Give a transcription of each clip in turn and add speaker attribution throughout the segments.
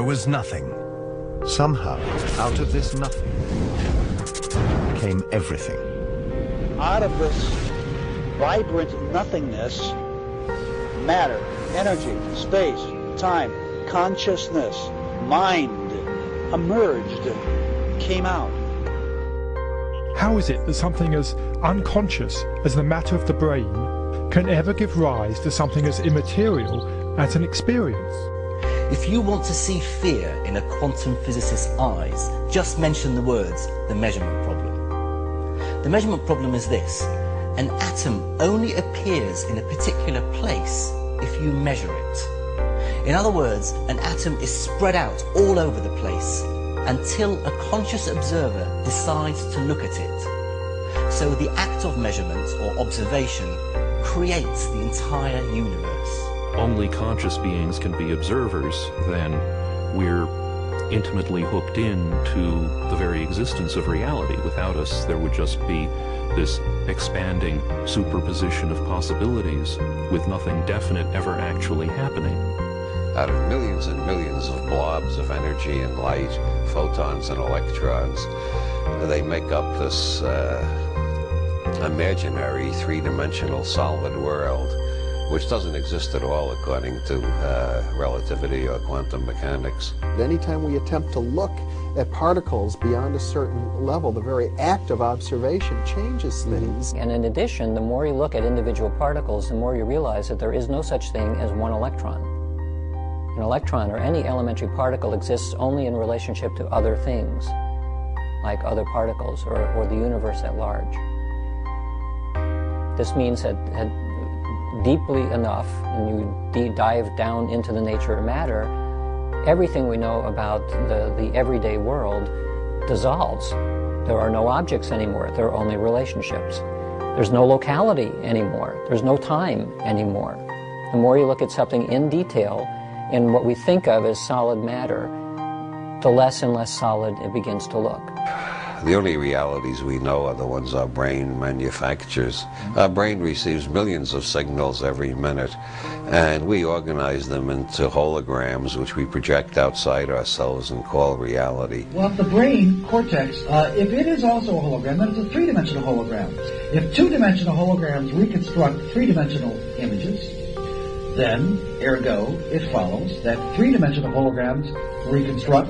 Speaker 1: there was nothing.
Speaker 2: Somehow, out of this nothing came everything.
Speaker 3: Out of this vibrant nothingness, matter, energy, space, time, consciousness, mind emerged, came out.
Speaker 4: How is it that something as unconscious as the matter of the brain can ever give rise to something as immaterial as an experience?
Speaker 5: If you want to see fear in a quantum physicist's eyes, just mention the words, the measurement problem. The measurement problem is this: an atom only appears in a particular place if you measure it. In other words, an atom is spread out all over the place until a conscious observer decides to look at it. So the act of measurement or observation creates the entire universe.
Speaker 6: Only conscious beings can be observers, then we're intimately hooked into the very existence of reality. Without us, there would just be this expanding superposition of possibilities with nothing definite ever actually happening.
Speaker 7: Out of millions and millions of blobs of energy and light, photons and electrons, they make up this imaginary three-dimensional solid world, which doesn't exist at all according to relativity or quantum mechanics.
Speaker 8: Anytime we attempt to look at particles beyond a certain level, the very act of observation changes things.
Speaker 9: And in addition, the more you look at individual particles, the more you realize that there is no such thing as one electron. An electron, or any elementary particle, exists only in relationship to other things, like other particles or the universe at large. This means that deeply enough, and you dive down into the nature of matter, everything we know about the everyday world dissolves. There are no objects anymore. There are only relationships. There's no locality anymore. There's no time anymore. The more you look at something in detail, in what we think of as solid matter, the less and less solid it begins to look.
Speaker 7: The only realities we know are the ones our brain manufactures. Our brain receives millions of signals every minute, and we organize them into holograms, which we project outside ourselves and call reality.
Speaker 10: Well, if the brain cortex, if it is also a hologram, then it's a three-dimensional hologram. If two-dimensional holograms reconstruct three-dimensional images, then, ergo, it follows that three-dimensional holograms reconstruct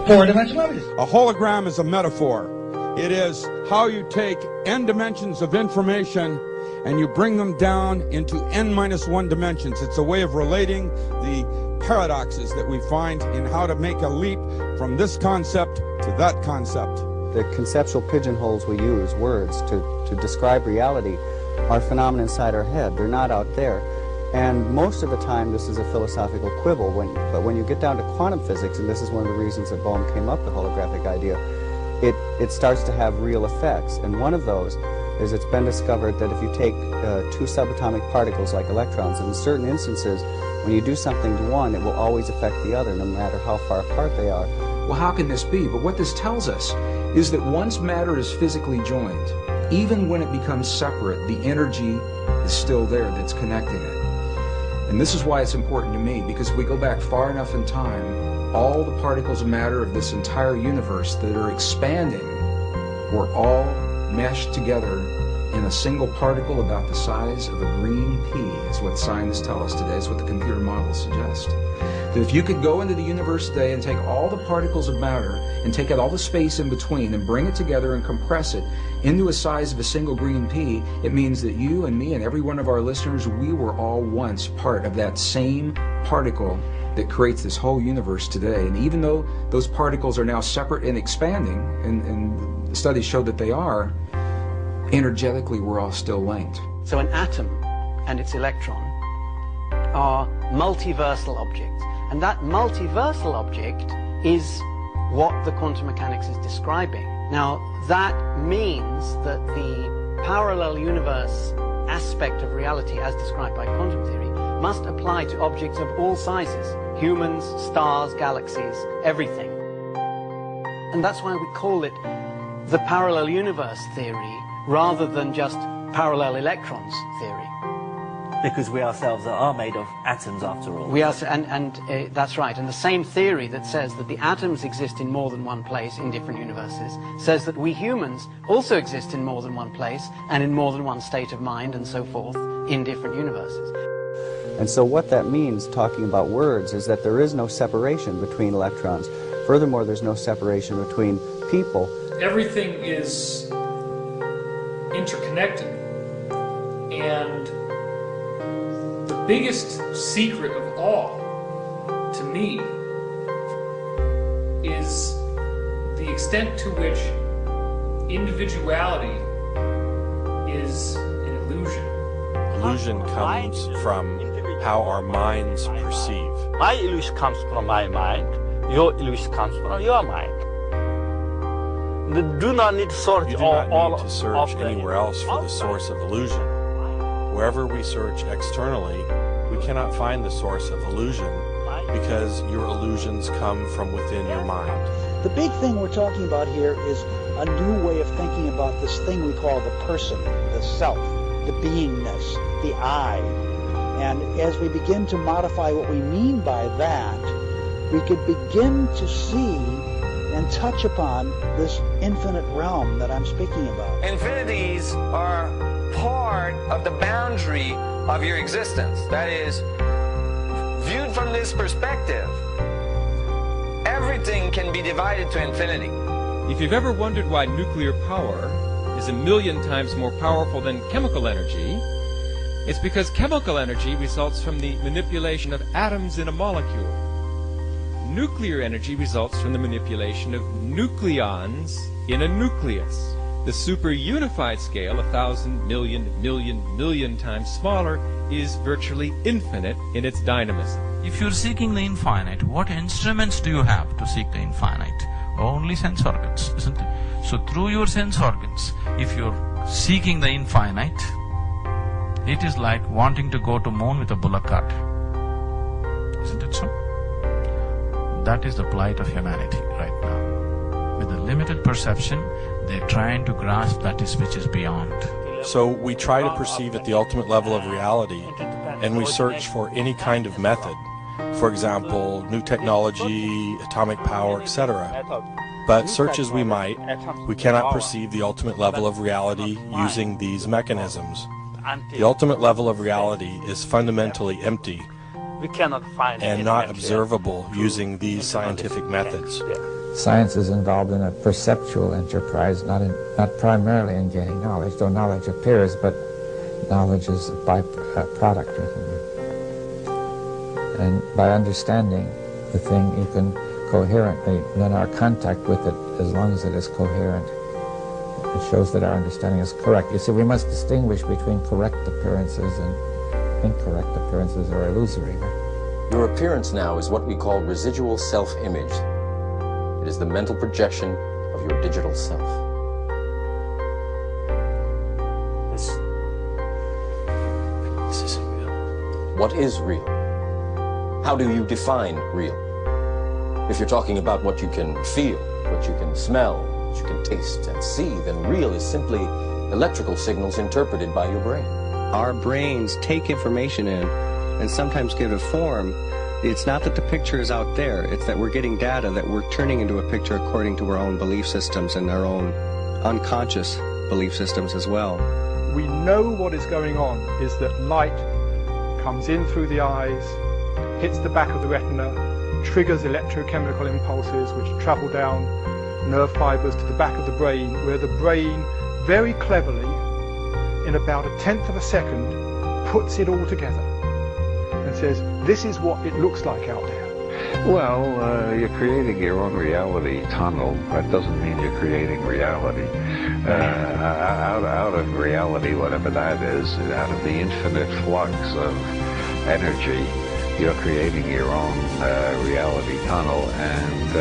Speaker 10: four-dimensional images.
Speaker 11: A hologram is a metaphor. It is how you take n dimensions of information and you bring them down into n-1 dimensions. It's a way of relating the paradoxes that we find in how to make a leap from this concept to that concept.
Speaker 8: The conceptual pigeonholes we use, words, to describe reality, are phenomena inside our head. They're not out there. And most of the time this is a philosophical quibble, but when you get down to quantum physics, and this is one of the reasons that Bohm came up with the holographic idea, it starts to have real effects. And one of those is it's been discovered that if you take two subatomic particles like electrons, and in certain instances, when you do something to one, it will always affect the other, no matter how far apart they are.
Speaker 12: Well, how can this be? But what this tells us is that once matter is physically joined, even when it becomes separate, the energy is still there that's connecting it. And this is why it's important to me, because if we go back far enough in time, all the particles of matter of this entire universe that are expanding were all meshed together in a single particle about the size of a green pea, is what scientists tell us today, is what the computer models suggest. That if you could go into the universe today and take all the particles of matter and take out all the space in between and bring it together and compress it into a size of a single green pea, it means that you and me and every one of our listeners, we were all once part of that same particle that creates this whole universe today. And even though those particles are now separate and expanding, and studies show that they are, energetically we're all still linked.
Speaker 3: So an atom and its electron are multiversal objects, and that multiversal object is what the quantum mechanics is describing. Now, that means that the parallel universe aspect of reality as described by quantum theory must apply to objects of all sizes: humans, stars, galaxies, everything. And that's why we call it the parallel universe theory rather than just parallel electrons theory.
Speaker 5: Because we ourselves are made of atoms after all.
Speaker 3: We are, that's right. And the same theory that says that the atoms exist in more than one place in different universes says that we humans also exist in more than one place and in more than one state of mind and so forth in different universes.
Speaker 8: And so what that means, talking about words, is that there is no separation between electrons. Furthermore, there's no separation between people.
Speaker 1: Everything is interconnected, and the biggest secret of all, to me, is the extent to which individuality is an illusion.
Speaker 13: Illusion comes from how our minds perceive.
Speaker 14: My illusion comes from my mind, your illusion comes from your mind. You do not need to search
Speaker 13: anywhere else for the source of illusion. Wherever we search externally, we cannot find the source of illusion because your illusions come from within your mind.
Speaker 10: The big thing we're talking about here is a new way of thinking about this thing we call the person, the self, the beingness, the I. And as we begin to modify what we mean by that, we could begin to see and touch upon this infinite realm that I'm speaking about.
Speaker 15: Infinities are part of the boundary of your existence. That is, viewed from this perspective, everything can be divided to infinity.
Speaker 16: If you've ever wondered why nuclear power is 1,000,000 times more powerful than chemical energy, it's because chemical energy results from the manipulation of atoms in a molecule. Nuclear energy results from the manipulation of nucleons in a nucleus. The super-unified scale, 1,000, million times smaller, is virtually infinite in its dynamism.
Speaker 17: If you're seeking the infinite, what instruments do you have to seek the infinite? Only sense organs, isn't it? So through your sense organs, if you're seeking the infinite, it is like wanting to go to moon with a bullock cart. Isn't it so? That is the plight of humanity right now. With a limited perception, they're trying to grasp that which is beyond.
Speaker 13: So we try to perceive at the ultimate level of reality, and we search for any kind of method. For example, new technology, atomic power, etc. But search as we might, we cannot perceive the ultimate level of reality using these mechanisms. The ultimate level of reality is fundamentally empty
Speaker 14: We cannot find
Speaker 13: and not observable using these scientific methods.
Speaker 18: Science is involved in a perceptual enterprise, not primarily in gaining knowledge, though knowledge appears, but knowledge is a byproduct. And by understanding the thing, you can coherently, then our contact with it, as long as it is coherent, it shows that our understanding is correct. You see, we must distinguish between correct appearances and incorrect appearances or illusory.
Speaker 19: Your appearance now is what we call residual self-image. It is the mental projection of your digital self. This isn't real. What is real? How do you define real? If you're talking about what you can feel, what you can smell, what you can taste and see, then real is simply electrical signals interpreted by your brain.
Speaker 8: Our brains take information in and sometimes give it form. It's not that the picture is out there, it's that we're getting data that we're turning into a picture according to our own belief systems and our own unconscious belief systems as well.
Speaker 4: We know what is going on is that light comes in through the eyes, hits the back of the retina, triggers electrochemical impulses which travel down nerve fibers to the back of the brain, where the brain very cleverly, in about 1/10 of a second, puts it all together and says, this is what it looks like out there.
Speaker 20: Well, you're creating your own reality tunnel. That doesn't mean you're creating reality. Out of reality, whatever that is, out of the infinite flux of energy, you're creating your own reality tunnel, and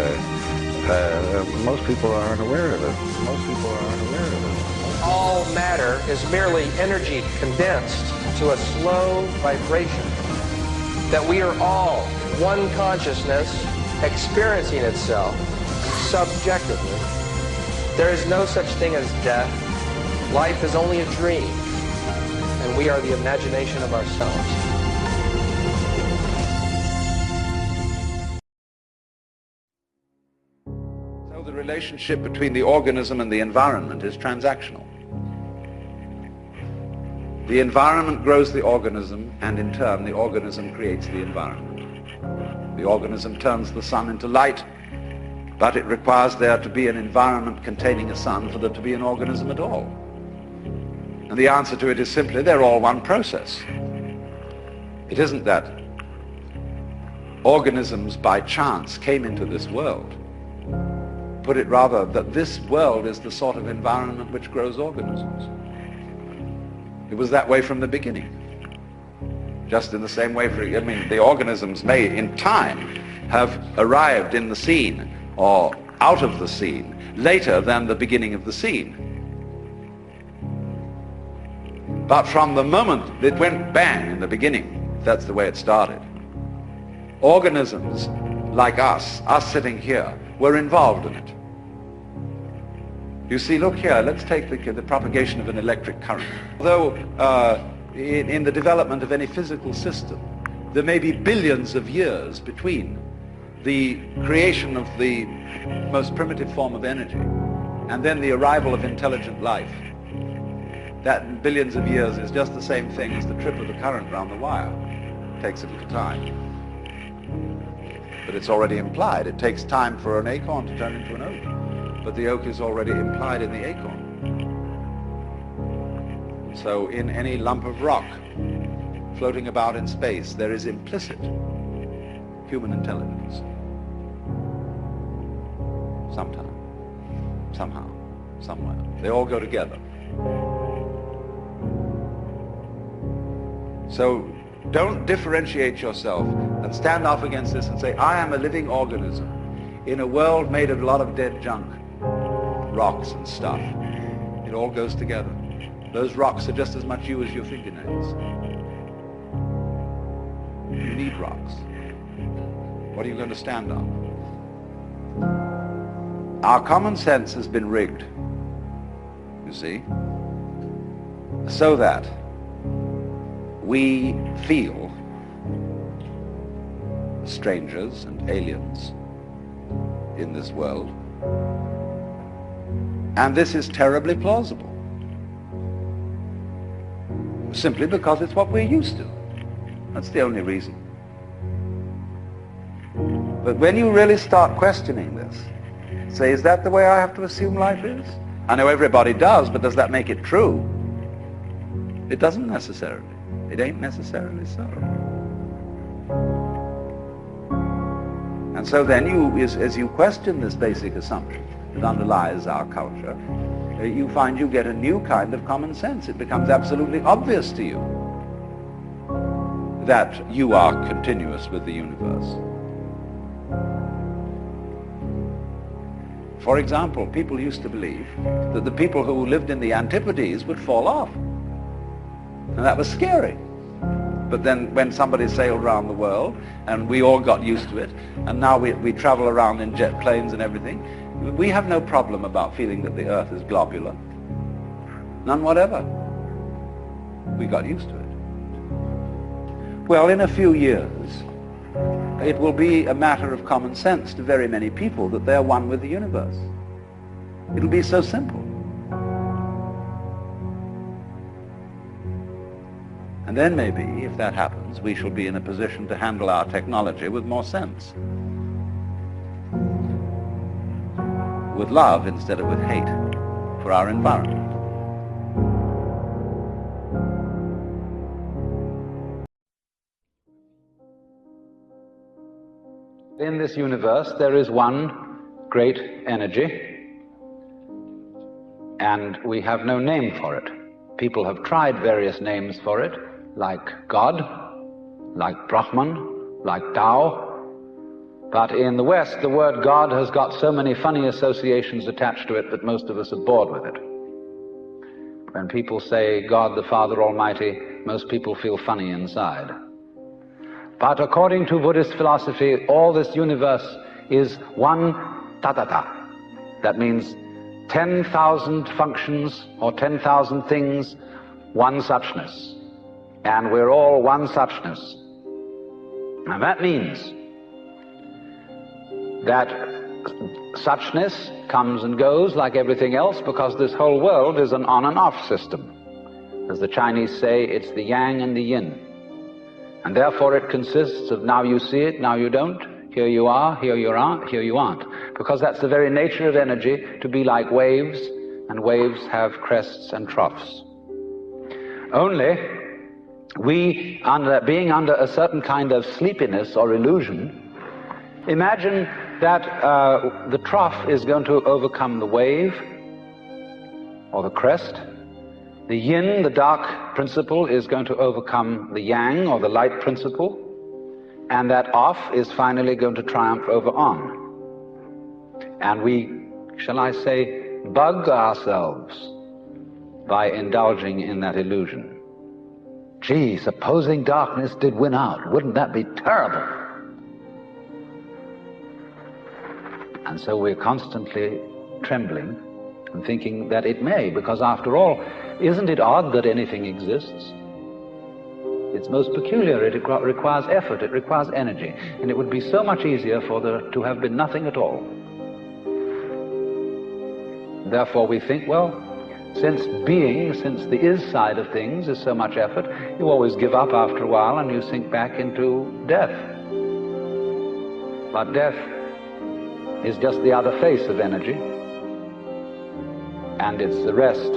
Speaker 20: most people aren't aware of it. Most people aren't aware of it.
Speaker 21: All matter is merely energy condensed to a slow vibration. That we are all one consciousness experiencing itself subjectively. There is no such thing as death. Life is only a dream. And we are the imagination of ourselves.
Speaker 20: So the relationship between the organism and the environment is transactional. The environment grows the organism, and in turn the organism creates the environment. The organism turns the sun into light, but it requires there to be an environment containing a sun for there to be an organism at all. And the answer to it is simply they're all one process. It isn't that organisms by chance came into this world. Put it rather that this world is the sort of environment which grows organisms. It was that way from the beginning. Just in the same way, the organisms may in time have arrived in the scene or out of the scene later than the beginning of the scene. But from the moment it went bang in the beginning, that's the way it started. Organisms like us sitting here, were involved in it. You see, look here, let's take the propagation of an electric current. Although in the development of any physical system, there may be billions of years between the creation of the most primitive form of energy and then the arrival of intelligent life. That billions of years is just the same thing as the trip of the current round the wire. It takes a little time. But it's already implied. It takes time for an acorn to turn into an oak. But the oak is already implied in the acorn. So in any lump of rock floating about in space, there is implicit human intelligence. Sometime, somehow, somewhere. They all go together. So don't differentiate yourself and stand off against this and say, I am a living organism in a world made of a lot of dead junk, rocks and stuff. It all goes together. Those rocks are just as much you as your fingernails. You need rocks. What are you going to stand on? Our common sense has been rigged, you see, so that we feel strangers and aliens in this world. And this is terribly plausible. Simply because it's what we're used to. That's the only reason. But when you really start questioning this, say, is that the way I have to assume life is? I know everybody does, but does that make it true? It doesn't necessarily. It ain't necessarily so. And so then as you question this basic assumption that underlies our culture, you find you get a new kind of common sense. It becomes absolutely obvious to you that you are continuous with the universe. For example, people used to believe that the people who lived in the Antipodes would fall off. And that was scary. But then when somebody sailed around the world, and we all got used to it, and now we travel around in jet planes and everything, we have no problem about feeling that the Earth is globular. None whatever. We got used to it. Well, in a few years, it will be a matter of common sense to very many people that they're one with the universe. It'll be so simple. And then maybe, if that happens, we shall be in a position to handle our technology with more sense. With love instead of with hate for our environment. In this universe, there is one great energy, and we have no name for it. People have tried various names for it, like God, like Brahman, like Tao. But in the West, the word God has got so many funny associations attached to it that most of us are bored with it. When people say God the Father Almighty, most people feel funny inside. But according to Buddhist philosophy, all this universe is one tatata. That means 10,000 functions or 10,000 things, one suchness.
Speaker 2: and we're all one suchness. And that means that suchness comes and goes like everything else, because this whole world is an on and off system. As the Chinese say, it's the yang and the yin. And therefore it consists of now you see it, now you don't, here you are, here you aren't, here you aren't. Because that's the very nature of energy, to be like waves, and waves have crests and troughs. Only we, being under a certain kind of sleepiness or illusion, imagine that the trough is going to overcome the wave or the crest. The yin, the dark principle, is going to overcome the yang or the light principle, and that off is finally going to triumph over on. And we, shall I say, bug ourselves by indulging in that illusion. Gee, supposing darkness did win out, wouldn't that be terrible? And so we're constantly trembling and thinking that it may, because after all, isn't it odd that anything exists? It's most peculiar. It requires effort, it requires energy, and it would be so much easier for there to have been nothing at all. Therefore we think, well, since the is side of things is so much effort, you always give up after a while and you sink back into death. But death is just the other face of energy, and it's the rest,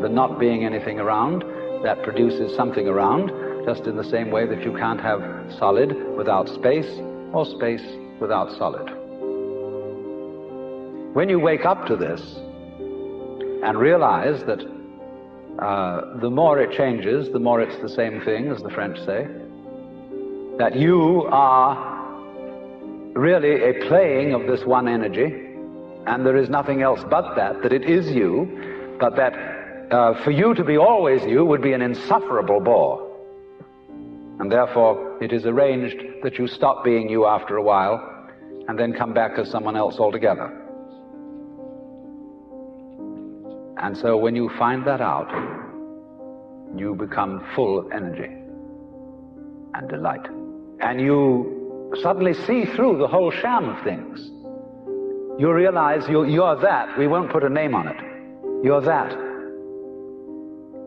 Speaker 2: the not being anything around, that produces something around, just in the same way that you can't have solid without space, or space without solid. When you wake up to this and realize that the more it changes, the more it's the same thing, as the French say, that you are really a playing of this one energy, and there is nothing else but that it is you, but that for you to be always you would be an insufferable bore. And therefore it is arranged that you stop being you after a while and then come back as someone else altogether. And so when you find that out, you become full of energy and delight. And you suddenly see through the whole sham of things. You realize you're that. We won't put a name on it. You're that.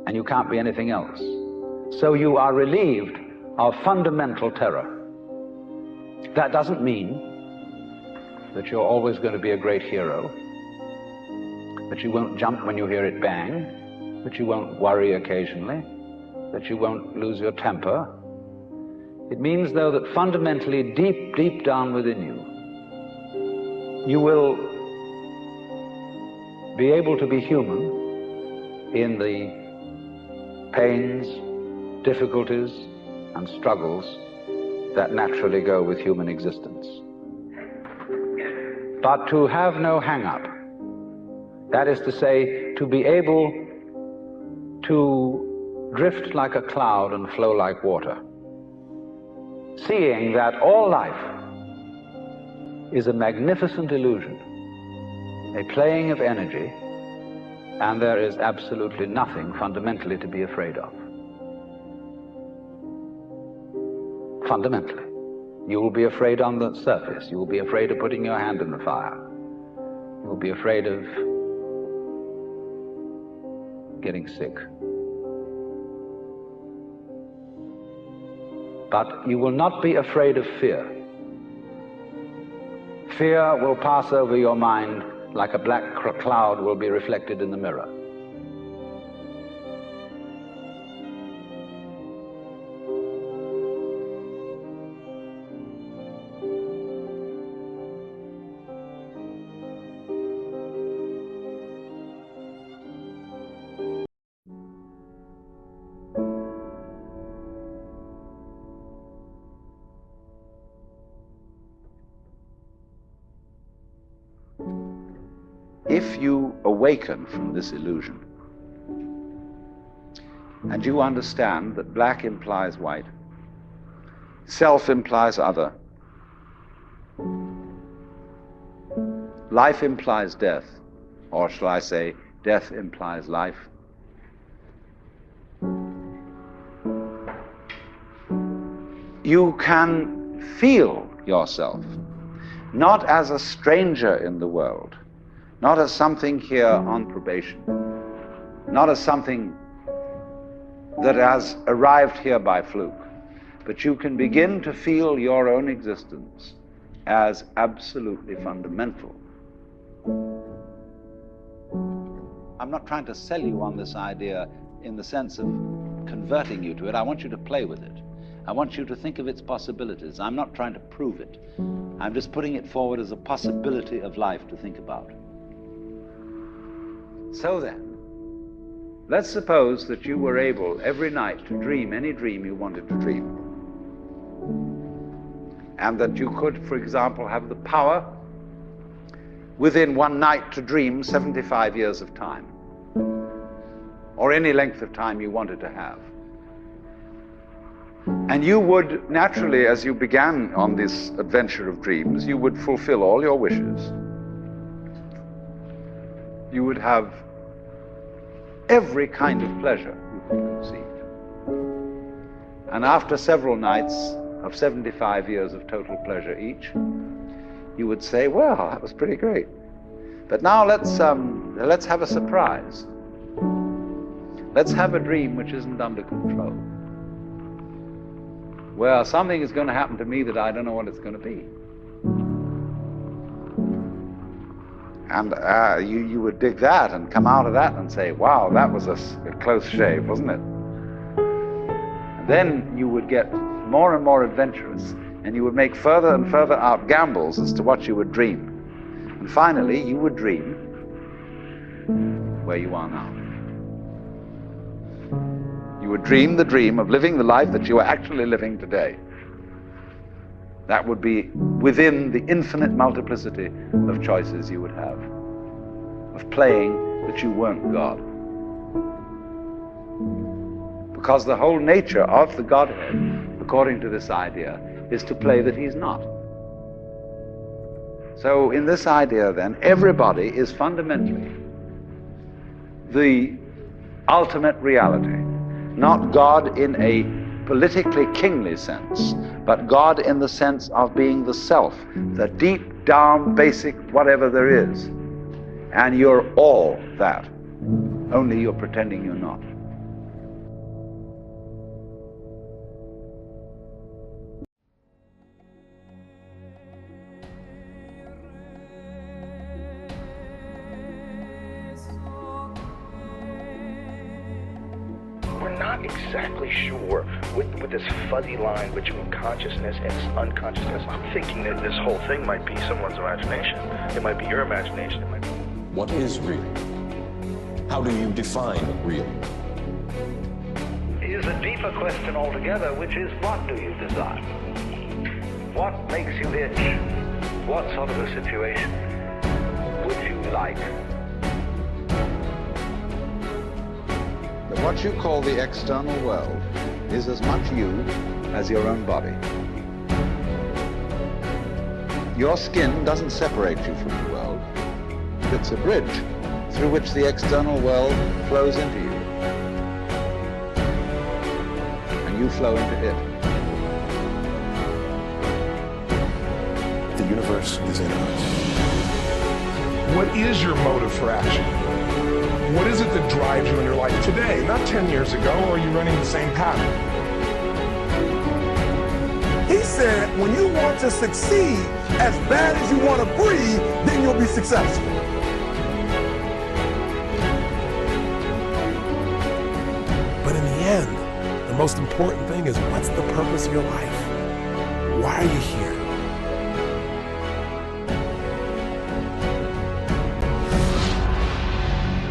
Speaker 2: And you can't be anything else. So you are relieved of fundamental terror. That doesn't mean that you're always going to be a great hero, that you won't jump when you hear it bang, that you won't worry occasionally, that you won't lose your temper. It means, though, that fundamentally, deep down within you, you will be able to be human in the pains, difficulties, and struggles that naturally go with human existence. But to have no hang-up, that is to say, to be able to drift like a cloud and flow like water, seeing that all life is a magnificent illusion, a playing of energy, and there is absolutely nothing fundamentally to be afraid of. Fundamentally. You will be afraid on the surface. You will be afraid of putting your hand in the fire. You will be afraid of getting sick. But you will not be afraid of fear. Fear will pass over your mind like a black cloud will be reflected in the mirror. If you awaken from this illusion, and you understand that black implies white, self implies other, life implies death, or shall I say, death implies life, you can feel yourself, not as a stranger in the world, not as something here on probation, not as something that has arrived here by fluke, but you can begin to feel your own existence as absolutely fundamental. I'm not trying to sell you on this idea in the sense of converting you to it. I want you to play with it. I want you to think of its possibilities. I'm not trying to prove it. I'm just putting it forward as a possibility of life to think about. So then, let's suppose that you were able every night to dream any dream you wanted to dream. And that you could, for example, have the power within one night to dream 75 years of time, or any length of time you wanted to have. And you would naturally, as you began on this adventure of dreams, you would fulfill all your wishes. You would have every kind of pleasure you could conceive. And after several nights of 75 years of total pleasure each, you would say, well, that was pretty great. But now let's have a surprise. Let's have a dream which isn't under control. Well, something is going to happen to me that I don't know what it's going to be. And you would dig that and come out of that and say, wow, that was a close shave, wasn't it? And then you would get more and more adventurous, and you would make further and further out gambles as to what you would dream. And finally, you would dream where you are now. You would dream the dream of living the life that you are actually living today. That would be within the infinite multiplicity of choices you would have, of playing that you weren't God. Because the whole nature of the Godhead, according to this idea, is to play that he's not. So in this idea then, everybody is fundamentally the ultimate reality, not God in a politically kingly sense, but God in the sense of being the self, the deep down basic whatever there is. And you're all that, only you're pretending you're not.
Speaker 6: We're not exactly sure with this fuzzy line between consciousness and unconsciousness. I'm thinking that this whole thing might be someone's imagination. It might be your imagination. It might be...
Speaker 19: What is real? How do you define real?
Speaker 6: It is a deeper question altogether, which is, what do you desire? What makes you itch? What sort of a situation would you like?
Speaker 2: But what you call the external world is as much you as your own body. Your skin doesn't separate you from the world. It's a bridge through which the external world flows into you. And you flow into it.
Speaker 22: The universe is in us. What is your motive for action? What is it that drives you in your life today, not 10 years ago, or are you running the same pattern?
Speaker 23: He said, when you want to succeed as bad as you want to breathe, then you'll be successful.
Speaker 22: But in the end, the most important thing is, what's the purpose of your life? Why are you here?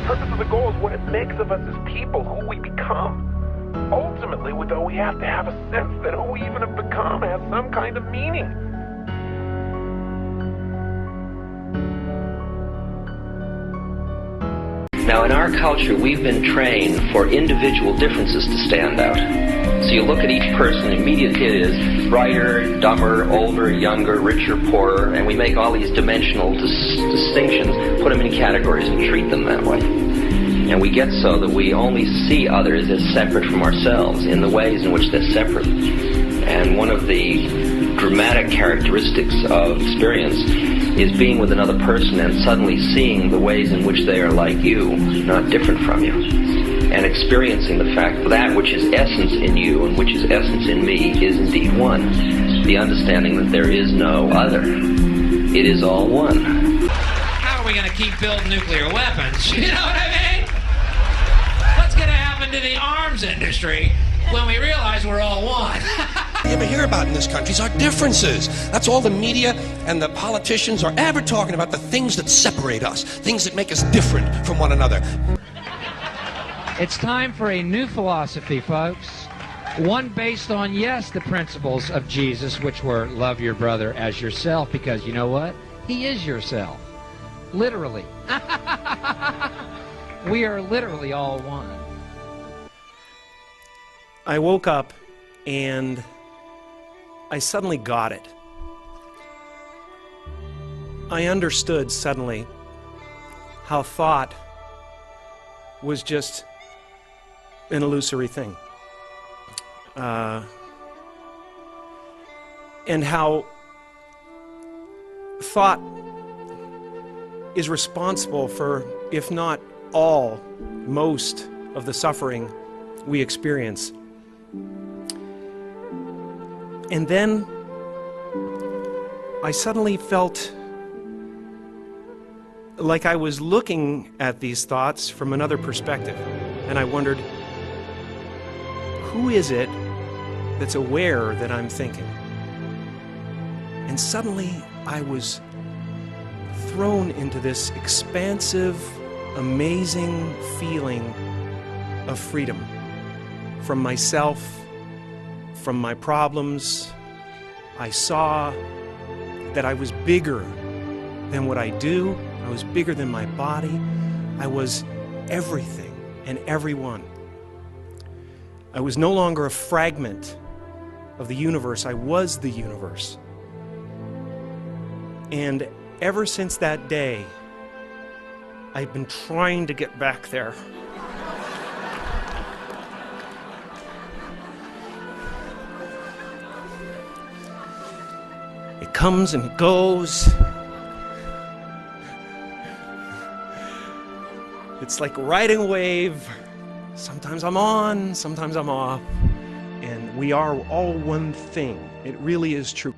Speaker 6: Purpose of the goal is what it makes of us as people, who we become. Ultimately, though, we have to have a sense that who we even have become has some kind of meaning.
Speaker 24: Now, in our culture, we've been trained for individual differences to stand out. So you look at each person, immediately it is brighter, dumber, older, younger, richer, poorer, and we make all these dimensional distinctions, put them in categories and treat them that way. And we get so that we only see others as separate from ourselves in the ways in which they're separate. And one of the dramatic characteristics of experience is being with another person and suddenly seeing the ways in which they are like you, not different from you. And experiencing the fact that which is essence in you and which is essence in me is indeed one. The understanding that there is no other. It is all one.
Speaker 7: How are we going to keep building nuclear weapons? You know what I mean? What's going to happen to the arms industry when we realize we're all one?
Speaker 9: You ever hear about in this country is our differences. That's all the media and the politicians are ever talking about, the things that separate us, things that make us different from one another.
Speaker 11: It's time for a new philosophy, folks. One based on, yes, the principles of Jesus, which were love your brother as yourself, because you know what? He is yourself. Literally. We are literally all one.
Speaker 12: I woke up and I suddenly got it. I understood suddenly how thought was just an illusory thing. And how thought is responsible for, if not all, most of the suffering we experience. And then I suddenly felt like I was looking at these thoughts from another perspective. And I wondered, who is it that's aware that I'm thinking? And suddenly I was thrown into this expansive, amazing feeling of freedom from myself, from my problems. I saw that I was bigger than what I do. I was bigger than my body. I was everything and everyone. I was no longer a fragment of the universe. I was the universe. And ever since that day, I've been trying to get back there. It comes and it goes. It's like riding a wave. Sometimes I'm on, sometimes I'm off. And we are all one thing. It really is true.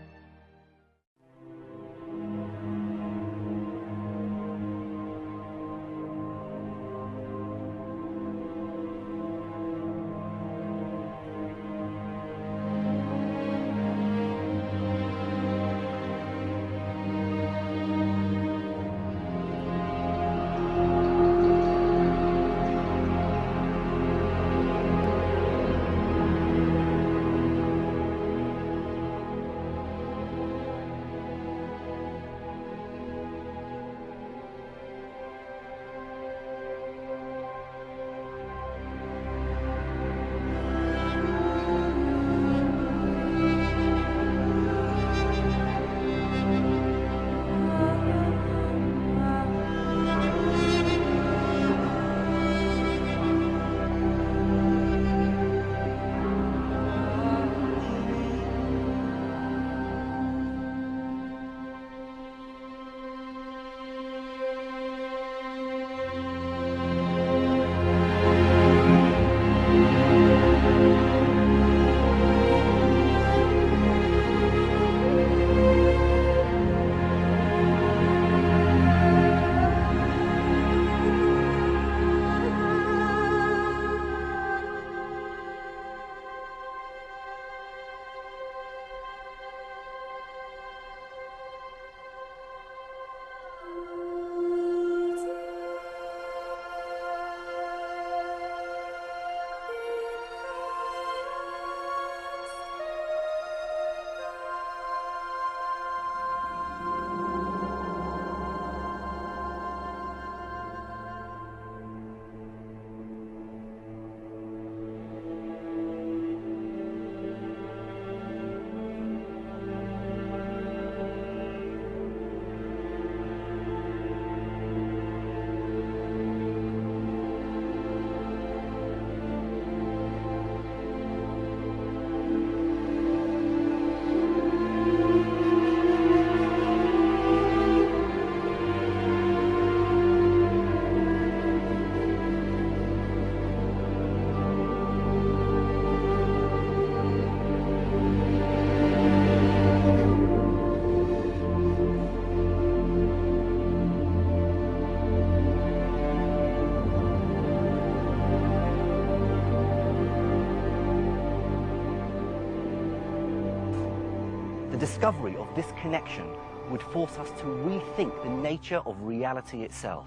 Speaker 1: The discovery of this connection would force us to rethink the nature of reality itself.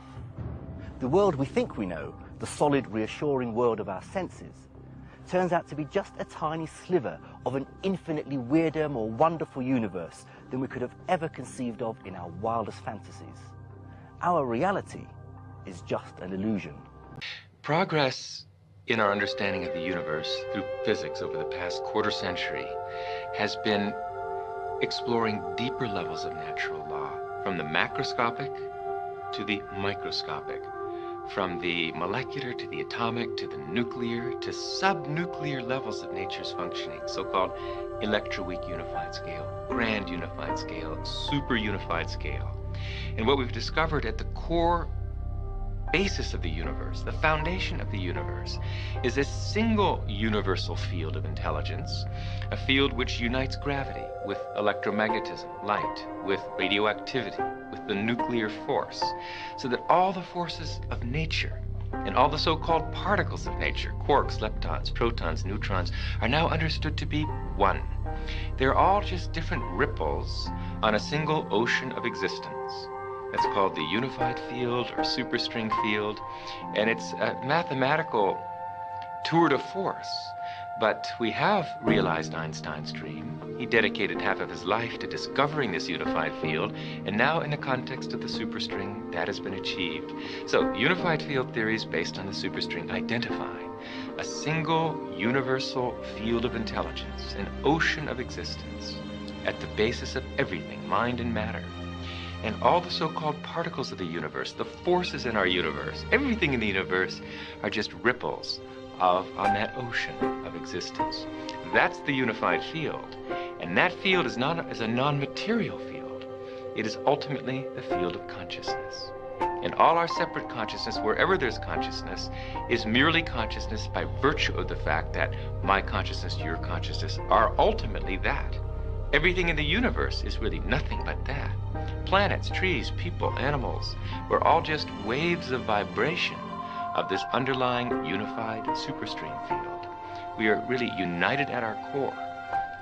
Speaker 1: The world we think we know, the solid, reassuring world of our senses, turns out to be just a tiny sliver of an infinitely weirder, more wonderful universe than we could have ever conceived of in our wildest fantasies. Our reality is just an illusion.
Speaker 3: Progress in our understanding of the universe through physics over the past quarter century has been exploring deeper levels of natural law, from the macroscopic to the microscopic, from the molecular to the atomic to the nuclear to subnuclear levels of nature's functioning, so-called electroweak unified scale, grand unified scale, super unified scale. And what we've discovered at the core basis of the universe, the foundation of the universe, is a single universal field of intelligence, a field which unites gravity with electromagnetism, light, with radioactivity, with the nuclear force, so that all the forces of nature and all the so-called particles of nature, quarks, leptons, protons, neutrons, are now understood to be one. They're all just different ripples on a single ocean of existence. That's called the unified field or superstring field, and it's a mathematical tour de force. But we have realized Einstein's dream. He dedicated half of his life to discovering this unified field, and now in the context of the superstring, that has been achieved. So unified field theories based on the superstring identify a single universal field of intelligence, an ocean of existence, at the basis of everything, mind and matter. And all the so-called particles of the universe, the forces in our universe, everything in the universe are just ripples on that ocean of existence. That's the unified field. And that field is a non-material field. It is ultimately the field of consciousness. And all our separate consciousness, wherever there's consciousness, is merely consciousness by virtue of the fact that my consciousness, your consciousness, are ultimately that. Everything in the universe is really nothing but that. Planets, trees, people, animals, we're all just waves of vibration of this underlying unified superstring field. We are really united at our core.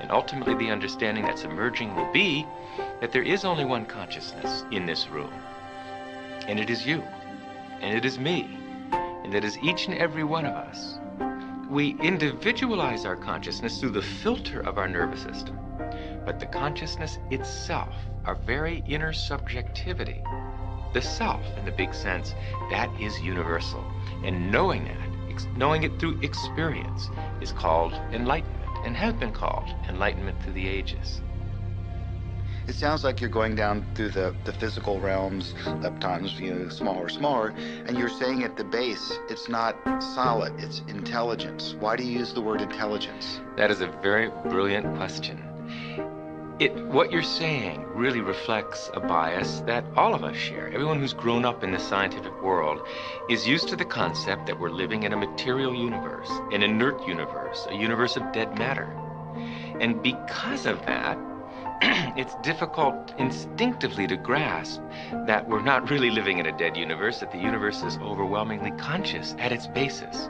Speaker 3: And ultimately the understanding that's emerging will be that there is only one consciousness in this room. And it is you. And it is me. And that is each and every one of us. We individualize our consciousness through the filter of our nervous system. But the consciousness itself, our very inner subjectivity, the self in the big sense, that is universal. And knowing that, knowing it through experience, is called enlightenment, and has been called enlightenment through the ages.
Speaker 5: It sounds like you're going down through the physical realms, leptons, smaller, and you're saying at the base, it's not solid, it's intelligence. Why do you use the word intelligence?
Speaker 3: That is a very brilliant question. What you're saying really reflects a bias that all of us share. Everyone who's grown up in the scientific world is used to the concept that we're living in a material universe, an inert universe, a universe of dead matter. And because of that, it's difficult instinctively to grasp that we're not really living in a dead universe, that the universe is overwhelmingly conscious at its basis.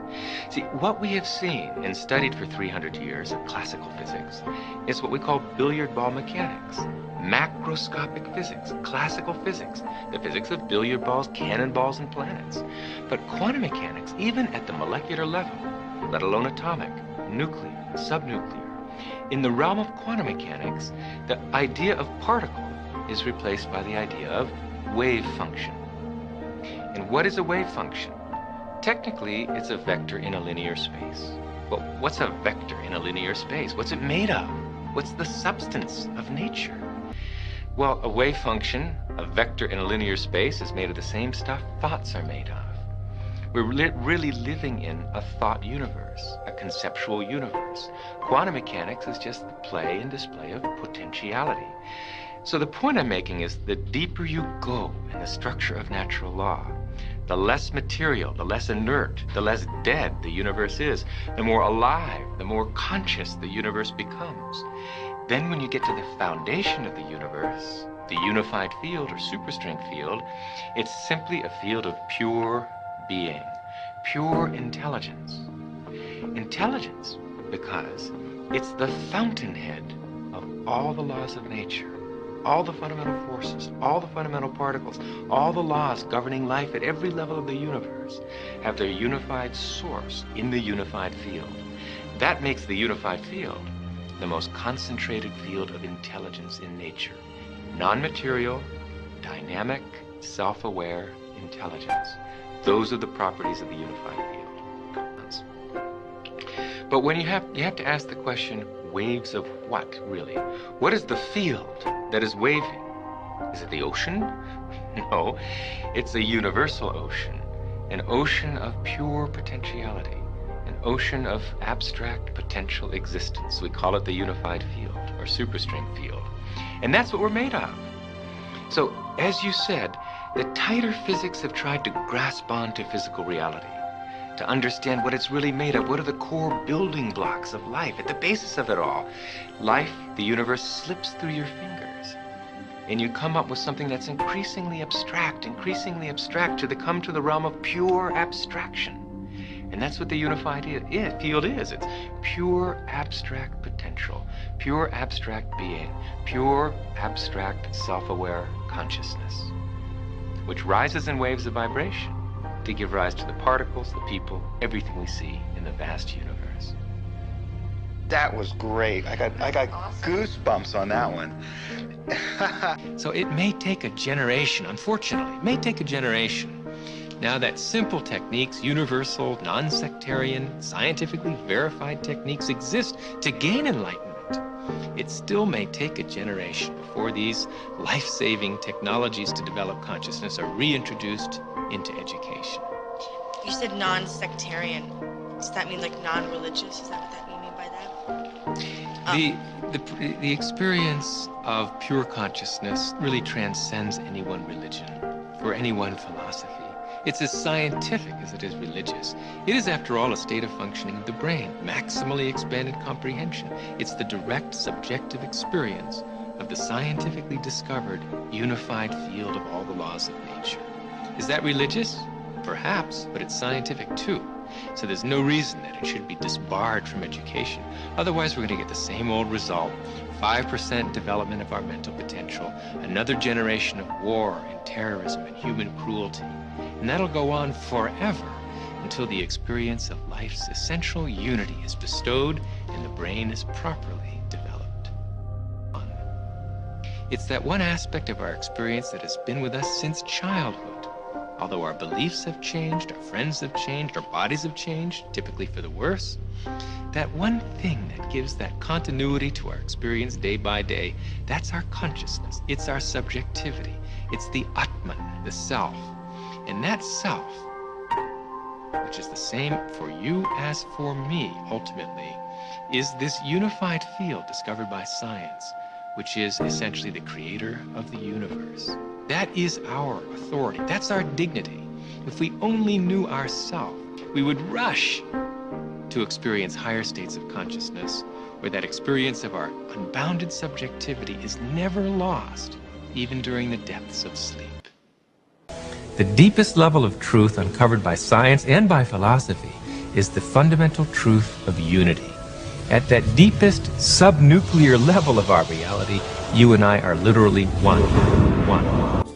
Speaker 3: See, what we have seen and studied for 300 years of classical physics is what we call billiard ball mechanics, macroscopic physics, classical physics, the physics of billiard balls, cannonballs, and planets. But quantum mechanics, even at the molecular level, let alone atomic, nuclear, subnuclear, in the realm of quantum mechanics, the idea of particle is replaced by the idea of wave function. And what is a wave function? Technically, it's a vector in a linear space. But what's a vector in a linear space? What's it made of? What's the substance of nature? Well, a wave function, a vector in a linear space, is made of the same stuff thoughts are made of. We're really living in a thought universe, a conceptual universe. Quantum mechanics is just the play and display of potentiality. So the point I'm making is the deeper you go in the structure of natural law, the less material, the less inert, the less dead the universe is, the more alive, the more conscious the universe becomes. Then when you get to the foundation of the universe, the unified field or superstring field, it's simply a field of pure being, pure intelligence. Intelligence because it's the fountainhead of all the laws of nature, all the fundamental forces, all the fundamental particles, all the laws governing life at every level of the universe have their unified source in the unified field. That makes the unified field the most concentrated field of intelligence in nature. Non-material, dynamic, self-aware intelligence. Those are the properties of the unified field. But when you have to ask the question, waves of what, really? What is the field that is waving? Is it the ocean? No, it's a universal ocean, an ocean of pure potentiality, an ocean of abstract potential existence. We call it the unified field, or superstring field. And that's what we're made of. So, as you said, the tighter physics have tried to grasp onto physical reality, to understand what it's really made of. What are the core building blocks of life, at the basis of it all? Life, the universe, slips through your fingers, and you come up with something that's increasingly abstract to come to the realm of pure abstraction. And that's what the unified field is. It's pure abstract potential, pure abstract being, pure abstract self-aware consciousness, which rises in waves of vibration to give rise to the particles, the people, everything we see in the vast universe.
Speaker 5: That was great. I got goosebumps on that one.
Speaker 3: So it may take a generation, unfortunately, it may take a generation. Now that simple techniques, universal, non-sectarian, scientifically verified techniques exist to gain enlightenment, it still may take a generation before these life-saving technologies to develop consciousness are reintroduced into education.
Speaker 10: You said non-sectarian. Does that mean like non-religious? Is that what you mean by that?
Speaker 3: The experience of pure consciousness really transcends any one religion or any one philosophy. It's as scientific as it is religious. It is, after all, a state of functioning of the brain, maximally expanded comprehension. It's the direct subjective experience of the scientifically discovered unified field of all the laws of nature. Is that religious? Perhaps, but it's scientific too. So there's no reason that it should be disbarred from education. Otherwise, we're going to get the same old result. 5% development of our mental potential, another generation of war and terrorism and human cruelty. And that'll go on forever until the experience of life's essential unity is bestowed and the brain is properly developed. It's that one aspect of our experience that has been with us since childhood. Although our beliefs have changed, our friends have changed, our bodies have changed, typically for the worse, that one thing that gives that continuity to our experience day by day, that's our consciousness. It's our subjectivity. It's the Atman, the self. And that self, which is the same for you as for me, ultimately, is this unified field discovered by science, which is essentially the creator of the universe. That is our authority. That's our dignity. If we only knew ourselves, we would rush to experience higher states of consciousness, where that experience of our unbounded subjectivity is never lost, even during the depths of sleep. The deepest level of truth uncovered by science and by philosophy is the fundamental truth of unity. At that deepest subnuclear level of our reality, you and I are literally one.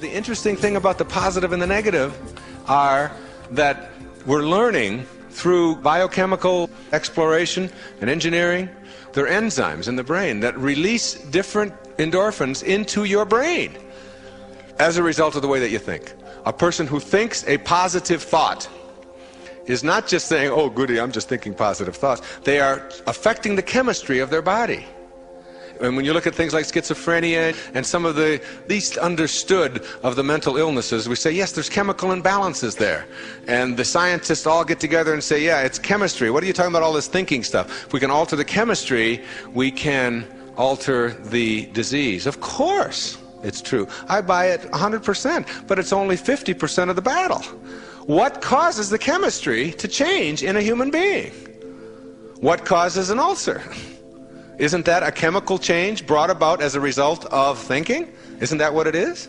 Speaker 15: The interesting thing about the positive and the negative are that we're learning through biochemical exploration and engineering. There are enzymes in the brain that release different endorphins into your brain as a result of the way that you think. A person who thinks a positive thought is not just saying, oh goody, I'm just thinking positive thoughts. They are affecting the chemistry of their body. And when you look at things like schizophrenia and some of the least understood of the mental illnesses, we say, yes, there's chemical imbalances there. And the scientists all get together and say, yeah, it's chemistry. What are you talking about all this thinking stuff? If we can alter the chemistry, we can alter the disease. Of course, it's true. I buy it 100%, but it's only 50% of the battle. What causes the chemistry to change in a human being? What causes an ulcer? Isn't that a chemical change brought about as a result of thinking? Isn't that what it is?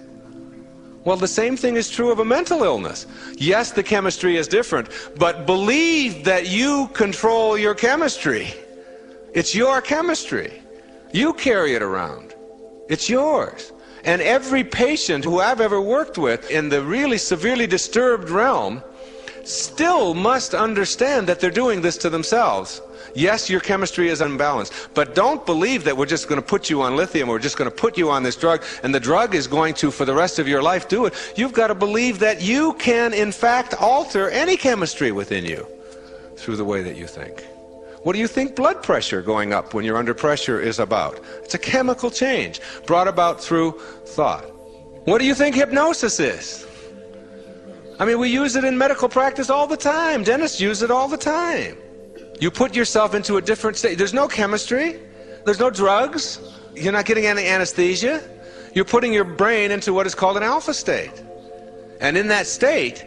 Speaker 15: Well, the same thing is true of a mental illness. Yes, the chemistry is different, but believe that you control your chemistry. It's your chemistry. You carry it around. It's yours. And every patient who I've ever worked with in the really severely disturbed realm still must understand that they're doing this to themselves. Yes, your chemistry is unbalanced, but don't believe that we're just going to put you on lithium, or we're just going to put you on this drug, and the drug is going to, for the rest of your life, do it. You've got to believe that you can, in fact, alter any chemistry within you through the way that you think. What do you think blood pressure going up when you're under pressure is about? It's a chemical change brought about through thought. What do you think hypnosis is? I mean, we use it in medical practice all the time. Dentists use it all the time. You put yourself into a different state. There's no chemistry. There's no drugs. You're not getting any anesthesia. You're putting your brain into what is called an alpha state. And in that state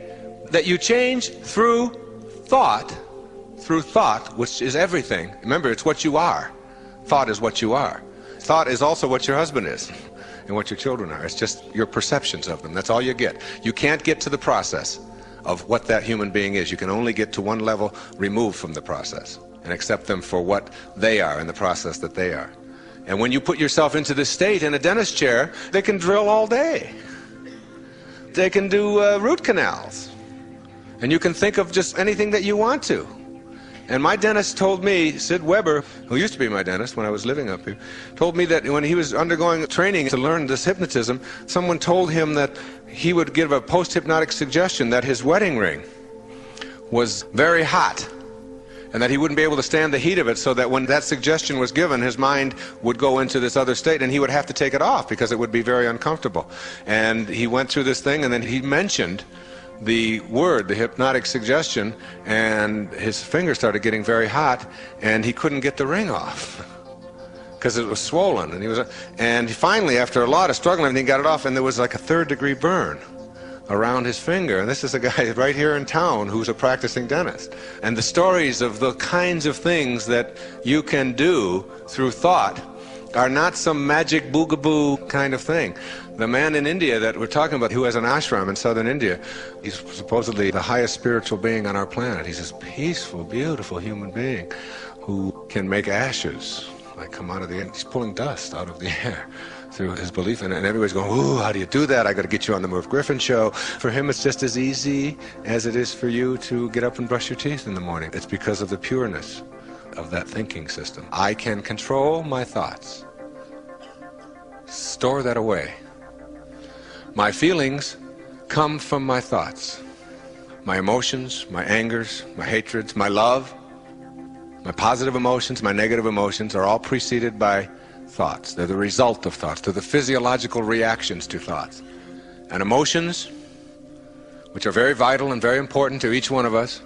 Speaker 15: that you change through thought, which is everything. Remember, it's what you are. Thought is what you are. Thought is also what your husband is and what your children are. It's just your perceptions of them. That's all you get. You can't get to the process of what that human being is. You can only get to one level removed from the process and accept them for what they are in the process that they are. And when you put yourself into this state in a dentist chair, they can drill all day. They can do root canals. And you can think of just anything that you want to. And my dentist told me, Sid Weber, who used to be my dentist when I was living up here, told me that when he was undergoing training to learn this hypnotism, someone told him that he would give a post-hypnotic suggestion that his wedding ring was very hot and that he wouldn't be able to stand the heat of it, so that when that suggestion was given, his mind would go into this other state and he would have to take it off because it would be very uncomfortable. And he went through this thing, and then he mentioned the word, the hypnotic suggestion, and his fingers started getting very hot, and he couldn't get the ring off because it was swollen. And finally, after a lot of struggling, he got it off, and there was like a 3rd-degree burn around his finger. And this is a guy right here in town who's a practicing dentist. And the stories of the kinds of things that you can do through thought are not some magic boogaboo kind of thing. The man in India that we're talking about, who has an ashram in southern India, he's supposedly the highest spiritual being on our planet. He's this peaceful, beautiful human being who can make ashes like come out of the air. He's pulling dust out of the air through his belief in it. And everybody's going, ooh, how do you do that? I got to get you on the Merv Griffin show. For him, it's just as easy as it is for you to get up and brush your teeth in the morning. It's because of the pureness of that thinking system. I can control my thoughts. Store that away. My feelings come from my thoughts. My emotions, my angers, my hatreds, my love, my positive emotions, my negative emotions are all preceded by thoughts. They're the result of thoughts. They're the physiological reactions to thoughts. And emotions, which are very vital and very important to each one of us,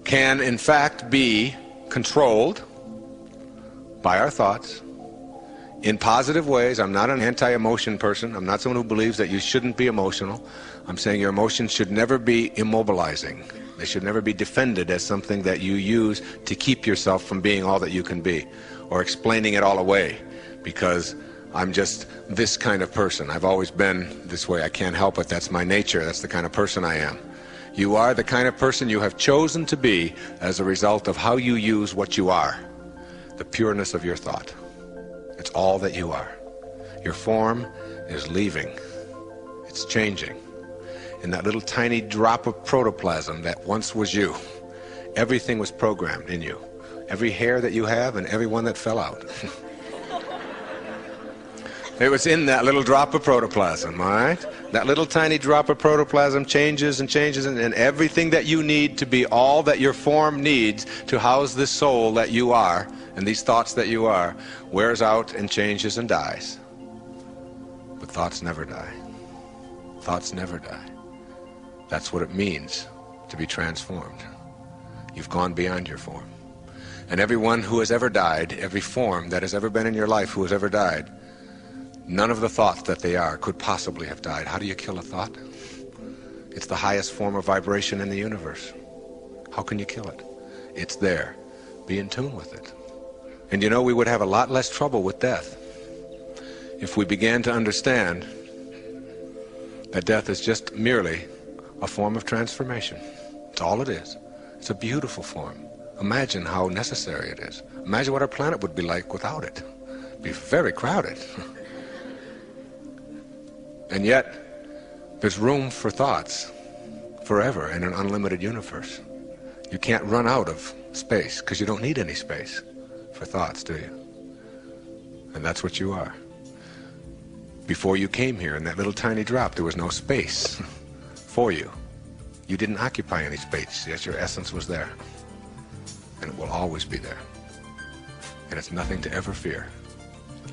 Speaker 15: can in fact be controlled by our thoughts in positive ways. I'm not an anti-emotion person. I'm not someone who believes that you shouldn't be emotional. I'm saying your emotions should never be immobilizing. They should never be defended as something that you use to keep yourself from being all that you can be, or explaining it all away because I'm just this kind of person. I've always been this way. I can't help it. That's my nature. That's the kind of person I am. You are the kind of person you have chosen to be as a result of how you use what you are, the pureness of your thought. It's all that you are. Your form is leaving. It's changing. In that little tiny drop of protoplasm that once was you, everything was programmed in you. Every hair that you have and every one that fell out. It was in that little drop of protoplasm, all right? That little tiny drop of protoplasm changes and changes, and everything that you need to be all that your form needs to house this soul that you are, and these thoughts that you are, wears out and changes and dies. But thoughts never die. Thoughts never die. That's what it means to be transformed. You've gone beyond your form. And everyone who has ever died, every form that has ever been in your life who has ever died, none of the thoughts that they are could possibly have died. How do you kill a thought? It's the highest form of vibration in the universe. How can you kill it? It's there. Be in tune with it. And you know, we would have a lot less trouble with death if we began to understand that death is just merely a form of transformation. It's all it is. It's a beautiful form. Imagine how necessary it is. Imagine what our planet would be like without it. be very crowded. And yet, there's room for thoughts forever in an unlimited universe. You can't run out of space, because you don't need any space for thoughts, do you? And that's what you are. Before you came here in that little tiny drop, there was no space for you. You didn't occupy any space, yet your essence was there. And it will always be there. And it's nothing to ever fear.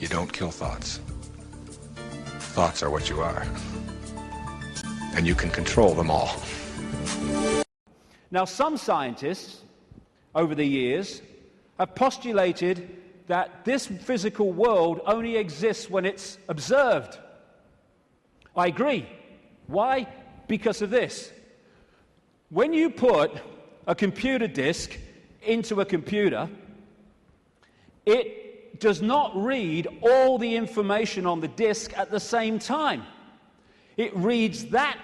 Speaker 15: You don't kill thoughts. Thoughts are what you are. And you can control them all.
Speaker 13: Now, some scientists, over the years, have postulated that this physical world only exists when it's observed. I agree. Why? Because of this. When you put a computer disk into a computer, it does not read all the information on the disk at the same time. It reads that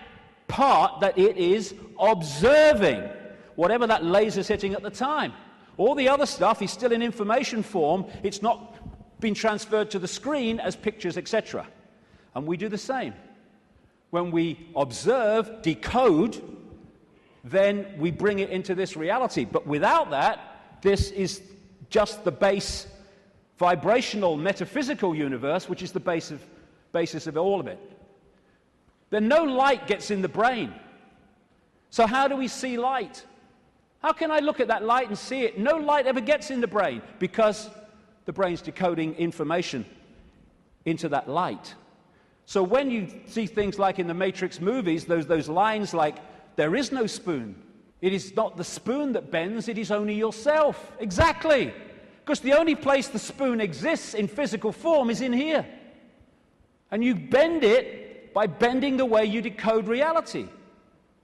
Speaker 13: part that it is observing, whatever that laser's hitting at the time. All the other stuff is still in information form. It's not been transferred to the screen as pictures, etc. And we do the same. When we observe, decode, then we bring it into this reality. But without that, this is just the base vibrational metaphysical universe, which is the basis of all of it. Then no light gets in the brain. So how do we see light? How can I look at that light and see it? No light ever gets in the brain because the brain's decoding information into that light. So when you see things like in the Matrix movies, those lines like, there is no spoon. It is not the spoon that bends, it is only yourself. Exactly. Because the only place the spoon exists in physical form is in here. And you bend it by bending the way you decode reality.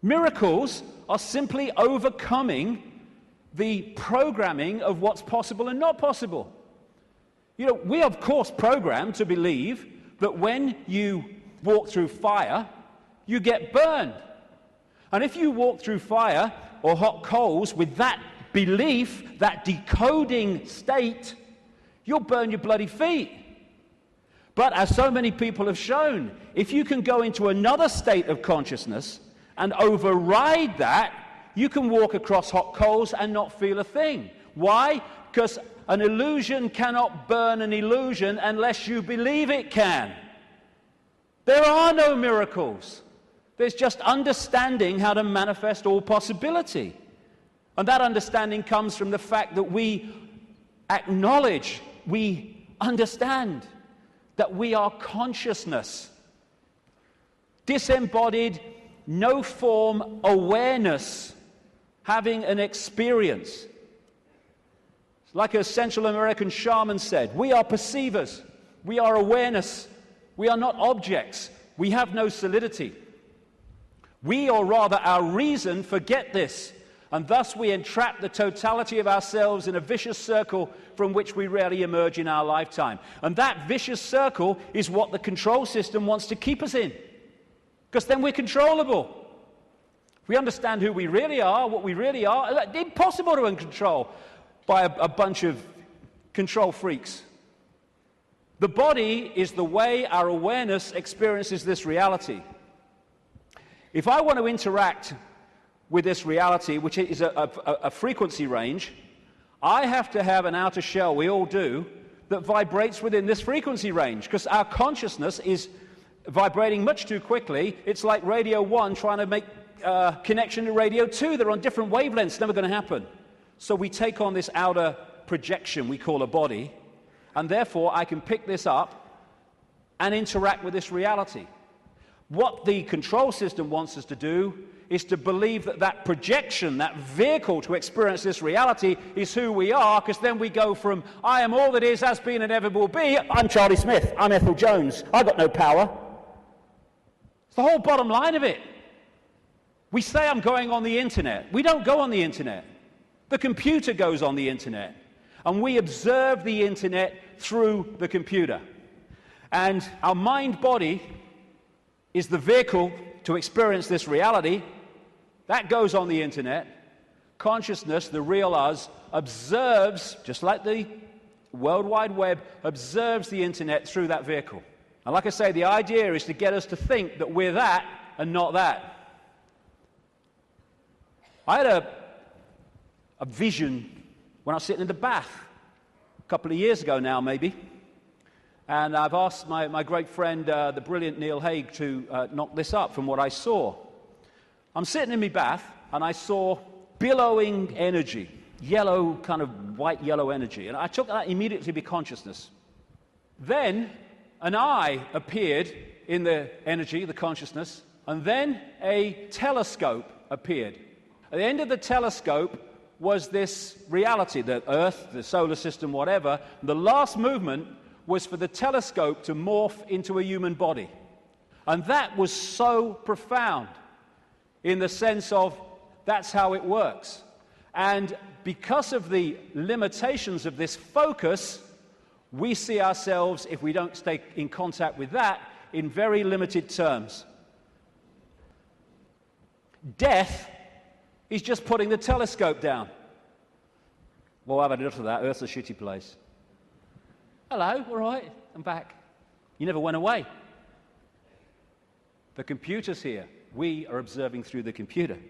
Speaker 13: Miracles are simply overcoming the programming of what's possible and not possible. You know, we are of course programmed to believe that when you walk through fire, you get burned. And if you walk through fire or hot coals with that belief, that decoding state, you'll burn your bloody feet. But as so many people have shown, if you can go into another state of consciousness and override that, you can walk across hot coals and not feel a thing. Why? Because an illusion cannot burn an illusion unless you believe it can. There are no miracles. There's just understanding how to manifest all possibility. And that understanding comes from the fact that we acknowledge, we understand that we are consciousness. Disembodied, no-form awareness, having an experience. Like a Central American shaman said, we are perceivers, we are awareness, we are not objects, we have no solidity. We, or rather our reason, forget this, and thus we entrap the totality of ourselves in a vicious circle from which we rarely emerge in our lifetime. And that vicious circle is what the control system wants to keep us in, because then we're controllable. If we understand who we really are, what we really are, it's impossible to control by a bunch of control freaks. The body is the way our awareness experiences this reality. If I want to interact with this reality, which is a frequency range, I have to have an outer shell, we all do, that vibrates within this frequency range, because our consciousness is vibrating much too quickly. It's like radio 1 trying to make connection to radio 2. They're on different wavelengths. It's never going to happen. So we take on this outer projection we call a body, and therefore I can pick this up and interact with this reality. What the control system wants us to do is to believe that that projection, that vehicle to experience this reality is who we are, because then we go from, I am all that is, has been, and ever will be, I'm Charlie Smith, I'm Ethel Jones, I've got no power. It's the whole bottom line of it. We say I'm going on the internet. We don't go on the internet. The computer goes on the internet. And we observe the internet through the computer. And our mind-body is the vehicle to experience this reality. That goes on the internet. Consciousness, the real us, observes, just like the World Wide Web observes the internet through that vehicle. And like I say, the idea is to get us to think that we're that and not that. I had a vision when I was sitting in the bath a couple of years ago now, maybe. And I've asked my great friend, the brilliant Neil Haig, to knock this up from what I saw. I'm sitting in my bath, and I saw billowing energy, yellow, kind of white-yellow energy. And I took that immediately to be consciousness. Then an eye appeared in the energy, the consciousness, and then a telescope appeared. At the end of the telescope was this reality, the Earth, the solar system, whatever. The last movement was for the telescope to morph into a human body. And that was so profound in the sense of that's how it works. And because of the limitations of this focus, we see ourselves, if we don't stay in contact with that, in very limited terms. Death is just putting the telescope down. Well, I've had enough of that. Earth's a shitty place. Hello, all right, I'm back. You never went away. The computer's here. We are observing through the computer. And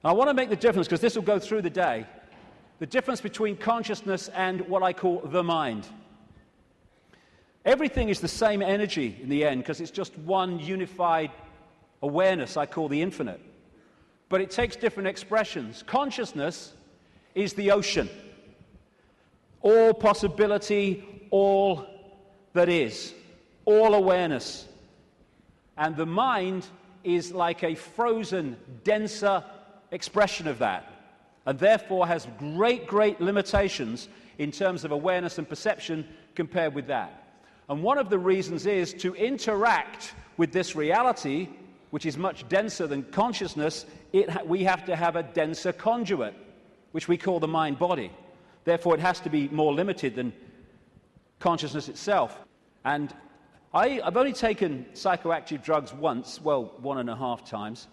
Speaker 13: I want to make the difference, because this will go through the day, the difference between consciousness and what I call the mind. Everything is the same energy in the end, because it's just one unified awareness I call the infinite. But it takes different expressions. Consciousness is the ocean. All possibility, all that is, all awareness. And the mind is like a frozen, denser expression of that, and therefore has great, great limitations in terms of awareness and perception compared with that. And one of the reasons is to interact with this reality, which is much denser than consciousness, we have to have a denser conduit, which we call the mind-body. Therefore, it has to be more limited than consciousness itself. And I've only taken psychoactive drugs once, well, 1.5 times.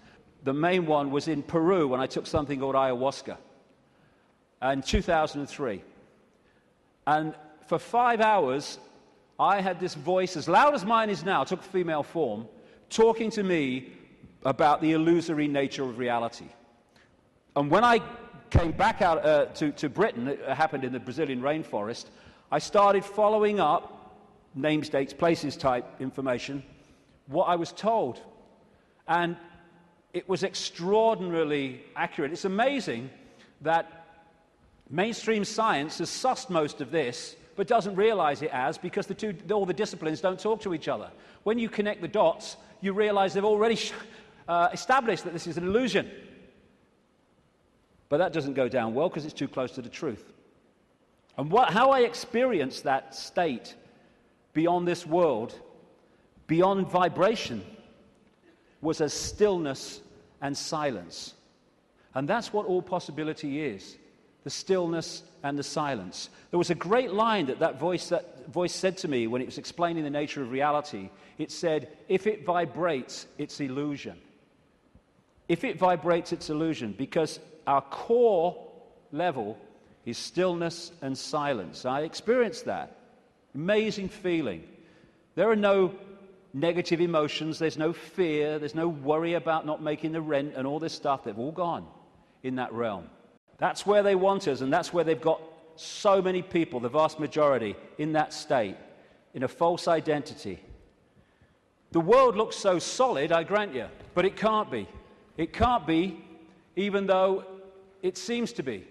Speaker 13: The main one was in Peru when I took something called ayahuasca in 2003. And for 5 hours, I had this voice, as loud as mine is now, took female form, talking to me about the illusory nature of reality. And when I came back out to Britain, it happened in the Brazilian rainforest, I started following up names, dates, places type information, what I was told. And it was extraordinarily accurate. It's amazing that mainstream science has sussed most of this, but doesn't realize it as, because all the disciplines don't talk to each other. When you connect the dots, you realize they've already established that this is an illusion. But that doesn't go down well because it's too close to the truth. And how I experienced that state beyond this world, beyond vibration, was as stillness and silence. And that's what all possibility is, the stillness and the silence. There was a great line that voice said to me when it was explaining the nature of reality. It said, if it vibrates, it's illusion. If it vibrates, it's illusion, because our core level is stillness and silence. I experienced that. Amazing feeling. There are no negative emotions, there's no fear, there's no worry about not making the rent and all this stuff. They've all gone in that realm. That's where they want us, and that's where they've got so many people, the vast majority, in that state, in a false identity. The world looks so solid, I grant you, but it can't be. It can't be, even though it seems to be.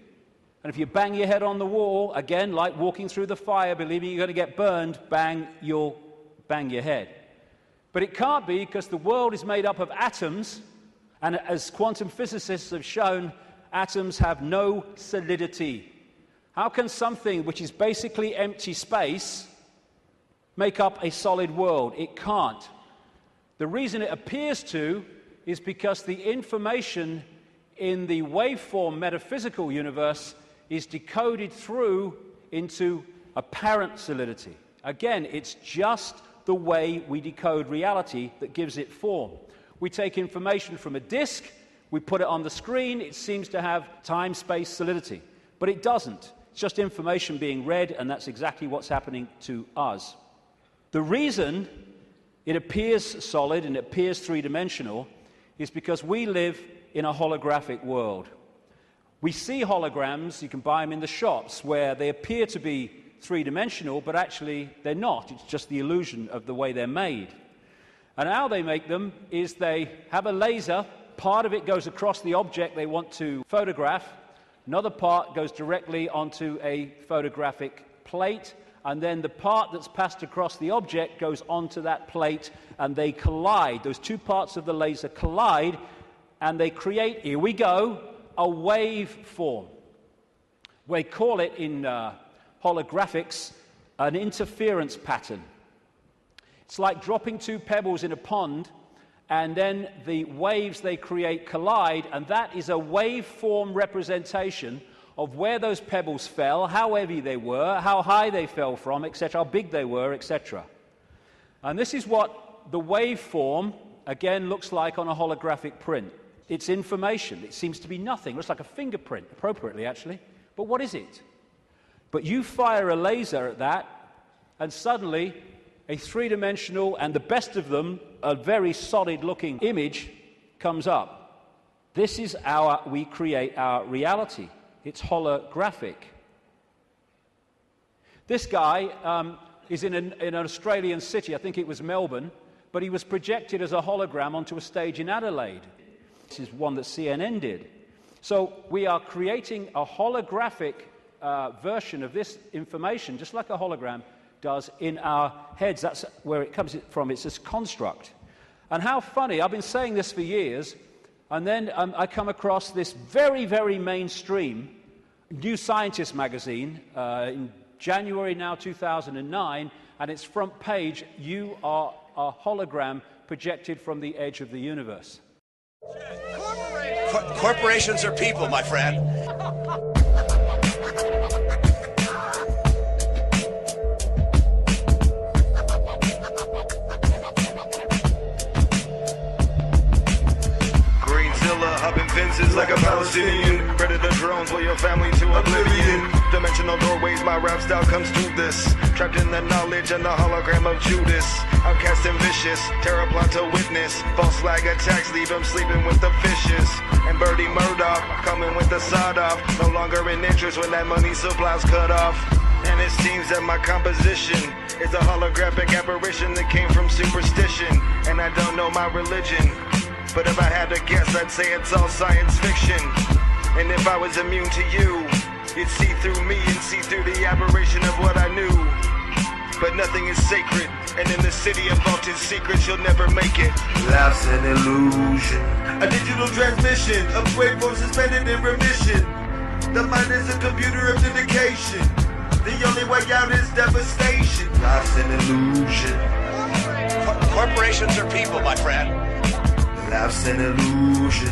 Speaker 13: And if you bang your head on the wall, again, like walking through the fire, believing you're going to get burned, bang, you'll bang your head. But it can't be, because the world is made up of atoms, and as quantum physicists have shown, atoms have no solidity. How can something which is basically empty space make up a solid world? It can't. The reason it appears to is because the information in the waveform metaphysical universe is decoded through into apparent solidity. Again, it's just the way we decode reality that gives it form. We take information from a disk, we put it on the screen, it seems to have time-space solidity. But it doesn't. It's just information being read, and that's exactly what's happening to us. The reason it appears solid and it appears three-dimensional is because we live in a holographic world. We see holograms, you can buy them in the shops, where they appear to be three-dimensional, but actually they're not. It's just the illusion of the way they're made. And how they make them is they have a laser. Part of it goes across the object they want to photograph. Another part goes directly onto a photographic plate, and then the part that's passed across the object goes onto that plate, and they collide. Those two parts of the laser collide, and they create, here we go, a wave form. We call it in holographics an interference pattern. It's like dropping two pebbles in a pond, and then the waves they create collide, and that is a waveform representation of where those pebbles fell, how heavy they were, how high they fell from, etc., how big they were, etc. And this is what the waveform, again, looks like on a holographic print. It's information. It seems to be nothing. It looks like a fingerprint, appropriately, actually. But what is it? But you fire a laser at that, and suddenly a three-dimensional, and the best of them, a very solid-looking image comes up. This is we create our reality. It's holographic. This guy is in an Australian city, I think it was Melbourne, but he was projected as a hologram onto a stage in Adelaide. This is one that CNN did. So we are creating a holographic version of this information, just like a hologram does, in our heads. That's where it comes from. It's this construct. And how funny, I've been saying this for years, and then I come across this very, very mainstream New Scientist magazine in January now 2009, and its front page, you are a hologram projected from the edge of the universe.
Speaker 9: Corporations are people, my friend.
Speaker 6: Hopping fences like a Palestinian. Predator drones will your family to oblivion. Dimensional doorways, my rap style comes through this. Trapped in the knowledge and the hologram of Judas. Outcast and vicious, terror plot to witness. False flag attacks leave him sleeping with the fishes. And Birdie Murdoch coming with the sod off. No longer in interest when that money supply's cut off. And it seems that my composition is a holographic apparition that came from superstition. And I don't know my religion, but if I had to guess, I'd say it's all science fiction. And if I was immune to you, you'd see through me and see through the aberration of what I knew. But nothing is sacred, and in the city of vaulted secrets, you'll never make it. Life's an illusion, a digital transmission of waveforms suspended in remission. The mind is a computer of dedication. The only way out is devastation. Life's an illusion.
Speaker 9: Corporations are people, my friend.
Speaker 6: Life's an illusion.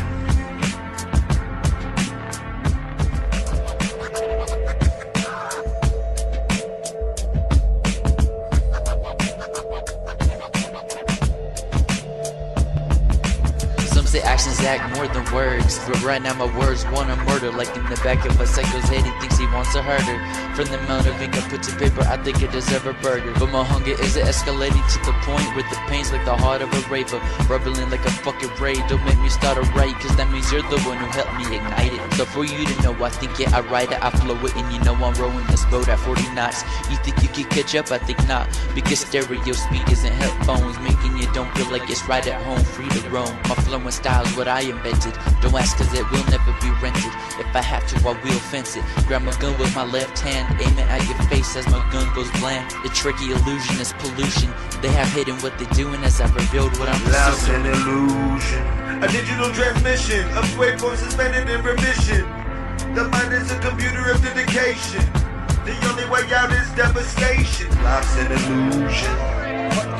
Speaker 14: Some say actions act more than words, but right now my words wanna murder. Like in the back of a psycho's head, he thinks he wants to hurt her. From the amount of ink I put to paper, I think it deserves a burger. But my hunger is escalating to the point where the pain's like the heart of a raver, bubbling like a fucking raid. Don't make me start a raid, cause that means you're the one who helped me ignite it. So for you to know, I think it, I ride it, I flow it, and you know I'm rowing this boat at 40 knots. You think you can catch up? I think not, because stereo speed isn't headphones, making you don't feel like it's right at home, free to roam. My flow and style is what I invented. Don't ask, cause it will never be rented. If I have to, I will fence it. Grab my gun with my left hand, aim it at your face as my gun goes bland. The tricky illusion is pollution. They have hidden what they're doing as I revealed what I'm pursuing.
Speaker 6: Life's an illusion, a digital transmission of waveforms suspended in remission. The mind is a computer of dedication. The only way out is devastation. Life's an illusion.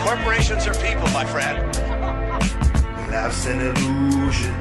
Speaker 9: Corporations are people, my friend.
Speaker 6: Life's an illusion.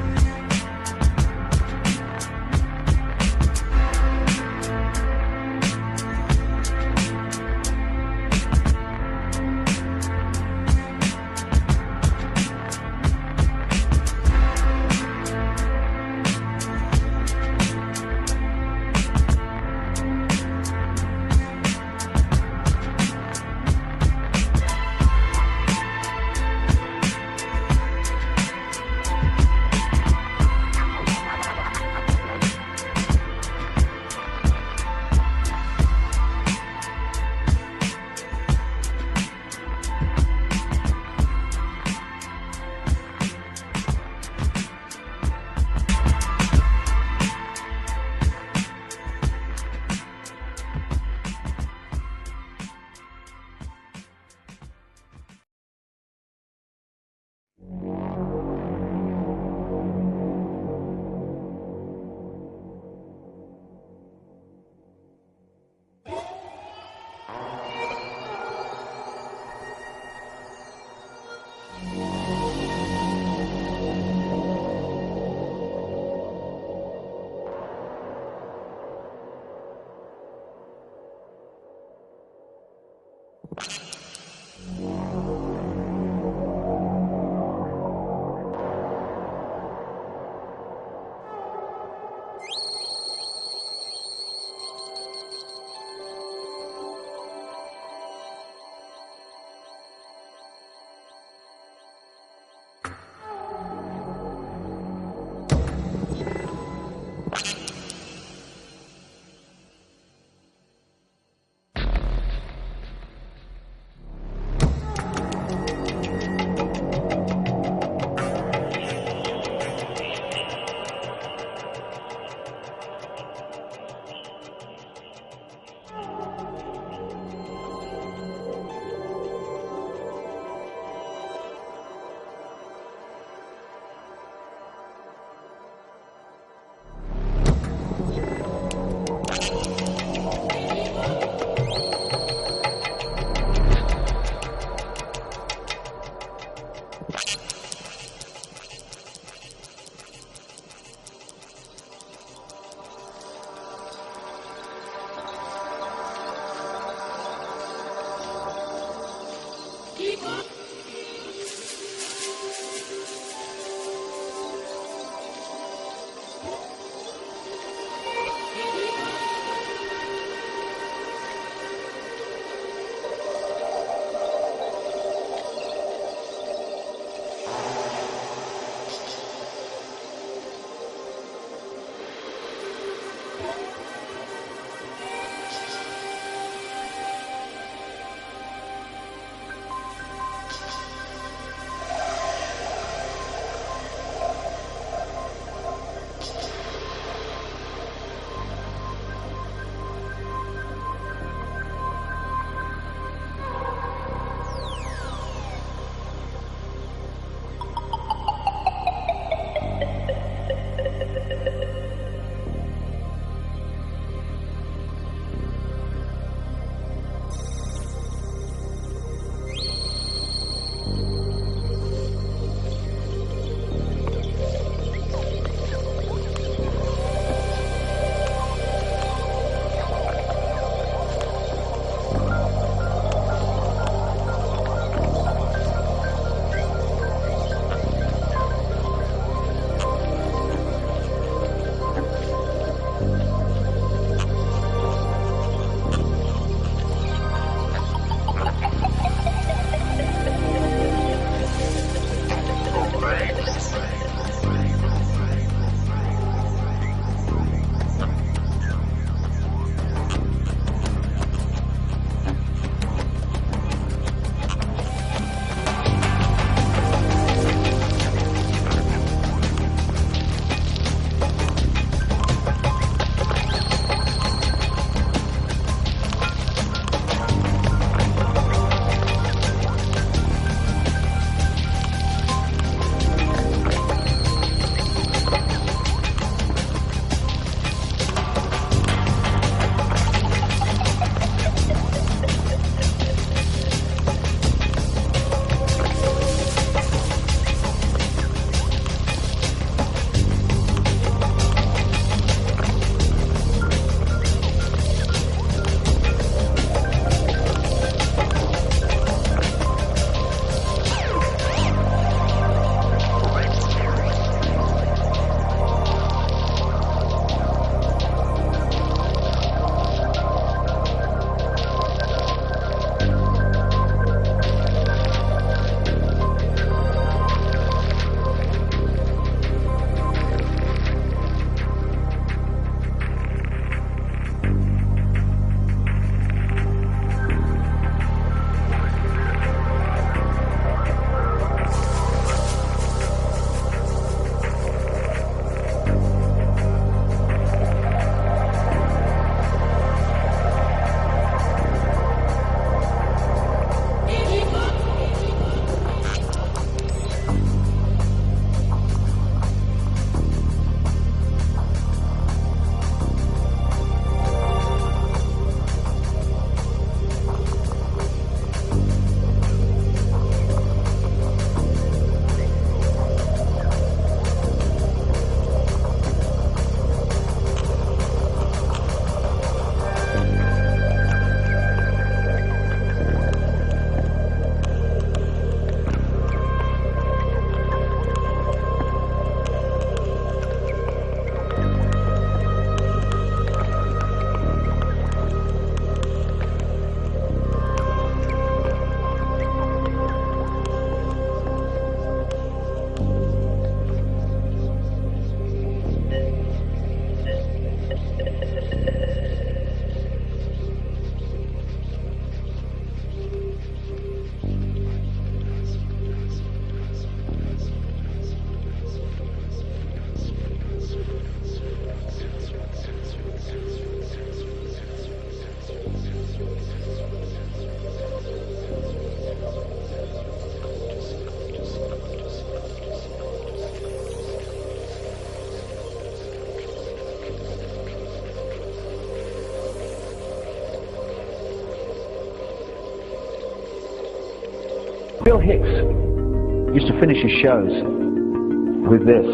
Speaker 8: Bill Hicks used to finish his shows with this.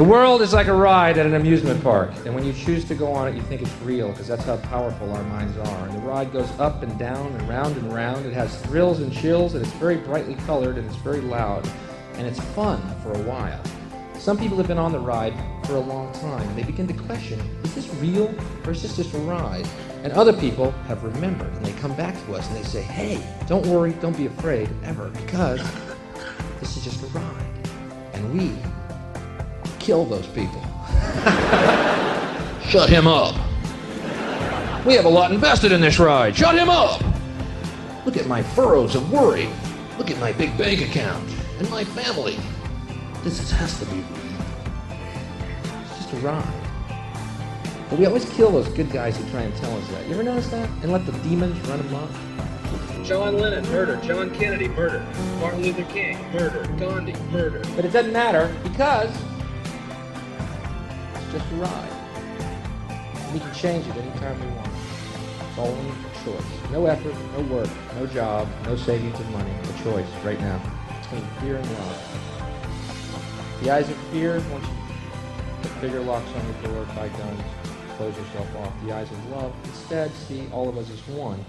Speaker 11: The world is like a ride at an amusement park, and when you choose to go on it, you think it's real, because that's how powerful our minds are. And the ride goes up and down and round and round. It has thrills and chills, and it's very brightly colored, and it's very loud, and it's fun for a while. Some people have been on the ride for a long time, and they begin to question, is this real, or is this just a ride? And other people have remembered, and they come back to us, and they say, hey, don't worry, don't be afraid, ever, because this is just a ride. And we kill those people. Shut him up. We have a lot invested in this ride. Shut him up. Look at my furrows of worry. Look at my big bank account and my family. Has to be real. It's just a ride. But we always kill those good guys who try and tell us that. You ever notice that? And let the demons run amok?
Speaker 8: John Lennon, murder. John Kennedy, murder. Martin Luther King, murder. Gandhi, murder.
Speaker 11: But it doesn't matter, because it's just a ride. We can change it anytime we want. It's all in a choice. No effort, no work, no job, no savings of money. A choice right now. Between fear and love. The eyes of fear want you to put bigger locks on your door, buy guns, close yourself off. The eyes of love instead see all of us as one.